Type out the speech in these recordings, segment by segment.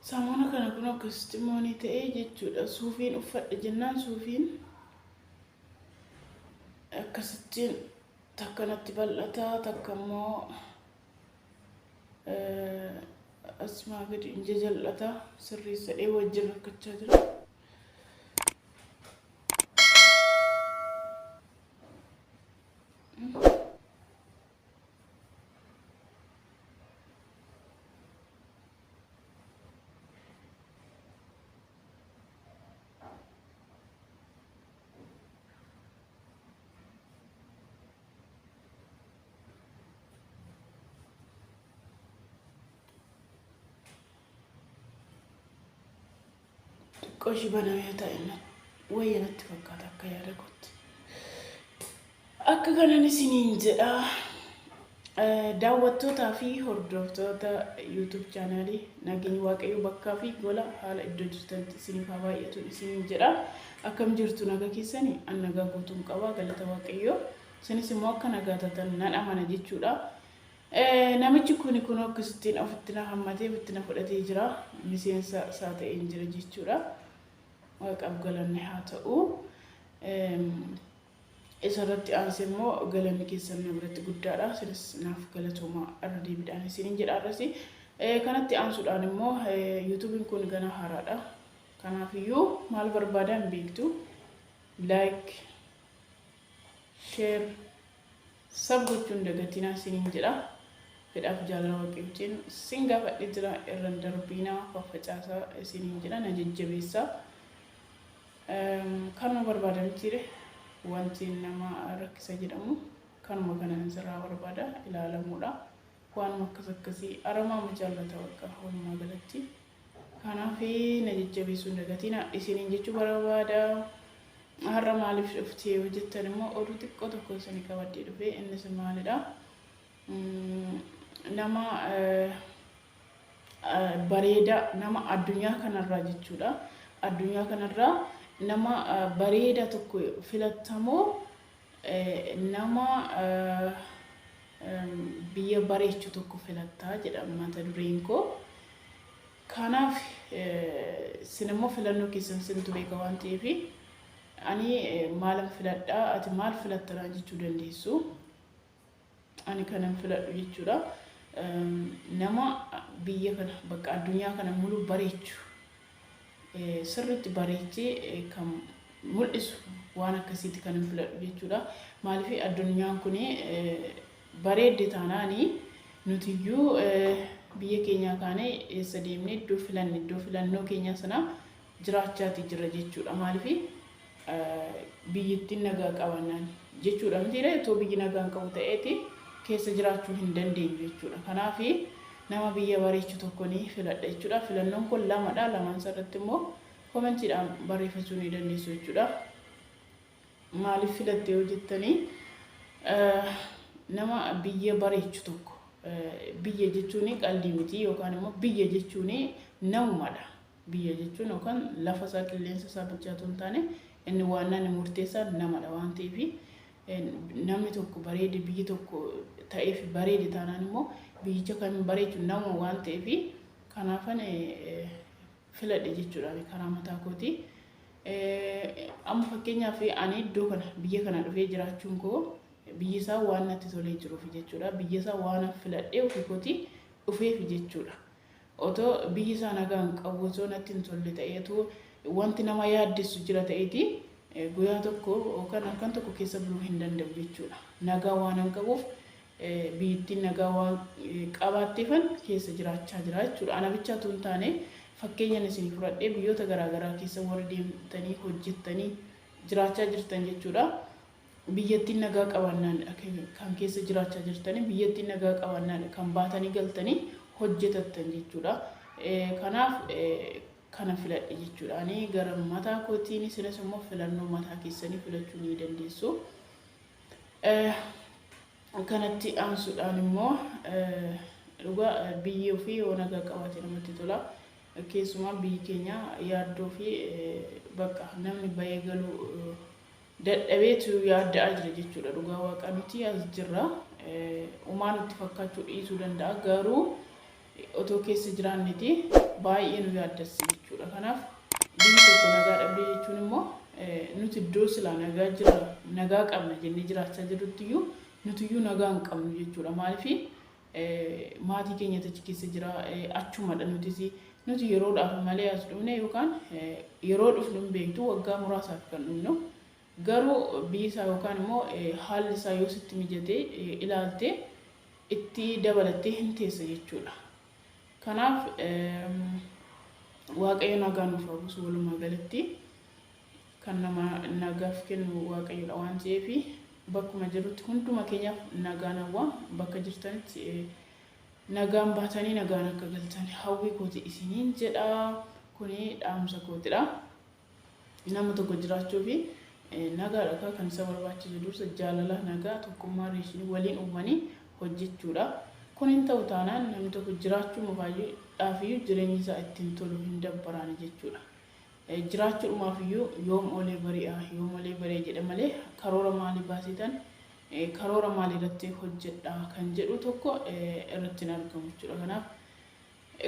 Saamuna kana kun akkasitti moonii ta'ee jechuudha. Suufiin uffadhe jennaan suufiin akkasittiin takkanatti bal'ataa takka immoo asmaa gadi inja jal'ataa sirreessadhee wajjin rakkachaa jira. Qoshi banamee ta'inna wayya natti fakkaata akka yaada kootti. Akka kanan isiniin jedha daawwattootaa fi hordoftoota YouTube chaanaalii nageenyi waaqayyo bakkaa fi gola haala iddoo jirtanitti isiniif haa baay'atu isiniin jedha. Akkam jirtu naga keessanii an nagaa guutuun qabaa galata waaqayyo. Isinis immoo akka nagaa taatan nan amana jechuudha. Namichi kun akkasittiin ofitti na hammatee ofitti na fudhatee jira. Miseensa isaa ta'ee jira jechuudha. Waaqaaf galanne haa ta'u. Isarratti aansee immoo galanni keessan na biratti guddaadha. Isinis naaf galatooma irra deebiidhaan isiniin jedha arrasi. Kanatti aansuudhaan immoo YouTube'n kun gana haaraadha. Kanaafiyyuu maal barbaadan beektu like, share, sub gochuun dagatinaa isiniin jedha. Fedhaaf jaalala waaqayyootiin isin gaafadhee jira irraan darbiinaa faffacaasaa isiniin jedha na jajjabeessaa. Kanuma barbaadan jire wanti nama rakkisa jedhamu kanuma kanan sirraa barbaada ilaalamuudha. Waan akkasii aramaa jaallata bakka walumaa galatti. Kanaaf na jajjabeessuun dagatinaa isiniin jechuu barbaada. Har'a maaliif dhuftee hojjettan immoo oduu xiqqoo tokko isinii qabadhee dhufee innis maalidha? Nama bareeda nama addunyaa kanarraa jechuudha. Addunyaa kanarraa nama bareeda tokko filatamoo nama biyya bareechu tokko filattaa jedhama mata dureen koo. Kanaaf sinimmoo filannoo keessan sintu beeka waan ta'eef ani maalan filadhaa ati maal filattaa jechuu dandeessu. Ani kanan filadhu jechuudha. Nama biyya kana bakka addunyaa kana mulu bareechu sirriitti bareechee kan mul'isu waan akkasiitti kanan filadhu jechuudha. Maaliif addunyaan kun bareedde taanaani nutiyyuu biyya keenya kaane eessa deemnee iddoo filannoo keenya sana jiraachaati jira jechuudha. Maaliif biyyattiin nagaa qabannaan jechuudha. Mitiidha itoo biyyi nagaan qabu ta'eeti keessa jiraachuu hin dandeenyu jechuudha. Kanaaf nama biyya bareechu tokko ni filadha jechuudha. Filannoon kun lamadha. Lamaan sarratti immoo koomentiidhaan barreeffachuu ni dandeessu jechuudha. Maaliif filattee hojjettanii nama biyya bareechu tokko biyya jechuun qalbii miti yookaan immoo biyya jechuun namumadha. Biyya jechuun yookaan lafa isaa qilleensa isaa bilchaatu hin taane inni waan namni murteessaa namadha waan ta'eef namni tokko bareede biyyi tokko ta'eef bareede taanaan immoo biyyicha kan bareechu nama waan ta'eef kanaafan filadhe jechuudha karaa mataa kooti. Amma fakkeenyaaf ani iddoo kana biyya kana dhufee jiraachuun koo biyyi isaa waan natti tolee jiruuf jechuudha. Biyyi isaa waan filadhee ofii kooti dhufeef jechuudha. Otoo biyyi isaa nagaan qabu osoo natti hin tolle ta'eetu wanti nama yaaddessu jira ta'eeti guyyaa tokko yookaan halkan tokko keessa buluu hin danda'u jechuudha. Nagaa waan hin qabuuf biyyattiin nagaa waan qabaatteefan keessa jiraachaa jira jechuudha. Ana bichaatu hin taane fakkeenyaan isin fudhadhee biyyoota garaagaraa keessa warri deemtanii hojjettanii jiraachaa jirtan jechuudha. Biyyattiin nagaa qabannaan kan keessa jiraachaa jirtanii biyyattiin nagaa qabannaan kan baatanii galtanii hojjetattan jechuudha. Kanaaf kana filadhe jechuudha. Ani gara mataa kootiin isinis immoo filannoo mataa keessanii filachuu ni dandeessu. Kanatti aansuudhaan immoo dhugaa biyyi ofii yoo nagaa qabaate namatti tola. Keessumaa biyyi keenya yaaddoo fi bakka namni bahee galuu dadhabeetu yaaddaa jira jechuudha. Dhugaa waaqa nuti as jirra. Uumaan nutti fakkaachuu dhiisuu danda'a garuu otoo keessa jiraanneeti baay'ee nu yaaddessa jechuudha. Kanaaf biyyi tokko nagaa dhabdee jechuun immoo nuti iddoo silaa nagaa jira nagaa qabna jennee jiraachaa jirruttiyyuu nutiyyuu nagaa hin qabnu jechuudha. Maaliif maatii keenya achi keessa jira achumadha nuti yeroodhaaf malee as dhufne yookaan yeroo dhufnu hin beektu waggaa muraasaaf kan dhufnu garuu biyyi isaa yookaan immoo haalli isaa yoo sitti mijatee ilaaltee itti dabalattee hin teessa jechuudha. Kanaaf waaqayyo nagaa nuuf haa buusu walumaa galatti kan nama nagaaf kennu waaqayyoodha waan ta'eef bakkuma jirutti hunduma keenyaaf nagaan hawwa bakka jirtanitti nagaan baatanii nagaan akka galtan hawwii kooti isiniin jedha. Kuni dhaamsa kootidha. Nama tokko jiraachuu fi nagaadha kan isa barbaachisu dursa jaalala nagaa tokkummaa reeshinii waliin uumanii hojjechuudha. Kun hin ta'u taanaan namni tokko jiraachuu mufaayyuudhaafiyyuu jireenyi isaa ittiin tolu hin dabbaraan jechuudha. Jiraachuudhumaafiyyuu yoom olee bari'a yoom olee baree jedha malee karoora maalii baasitan karoora maalii irratti hojjedha kan jedhu tokko irratti hin argamu jechuudha. Kanaaf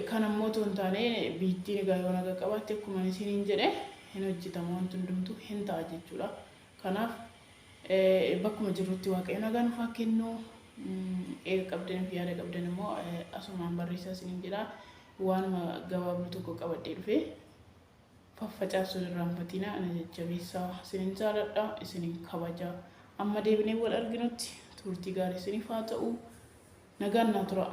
kan ammoo otoo hin taane biittiin egaa yoo nagaa qabaatte akkuma isiniin jedhe hin hojjetamu wanti hundumtuu hin ta'a jechuudha. Kanaaf bakkuma jirrutti waaqayyo nagaa nuuf haa kennu. Eega qabdan fi yaada qabdan immoo asumaan barreessaa isiniin jedha. Waanuma gabaabduu tokko qabadhee dhufee faffacaasuu irraanfatina ana jajjabeessaa isiniin jaaladha isiniin kabaja. Amma deebinee wal arginutti turtii gaarii isiniif haa ta'u. Nagaan naa tura.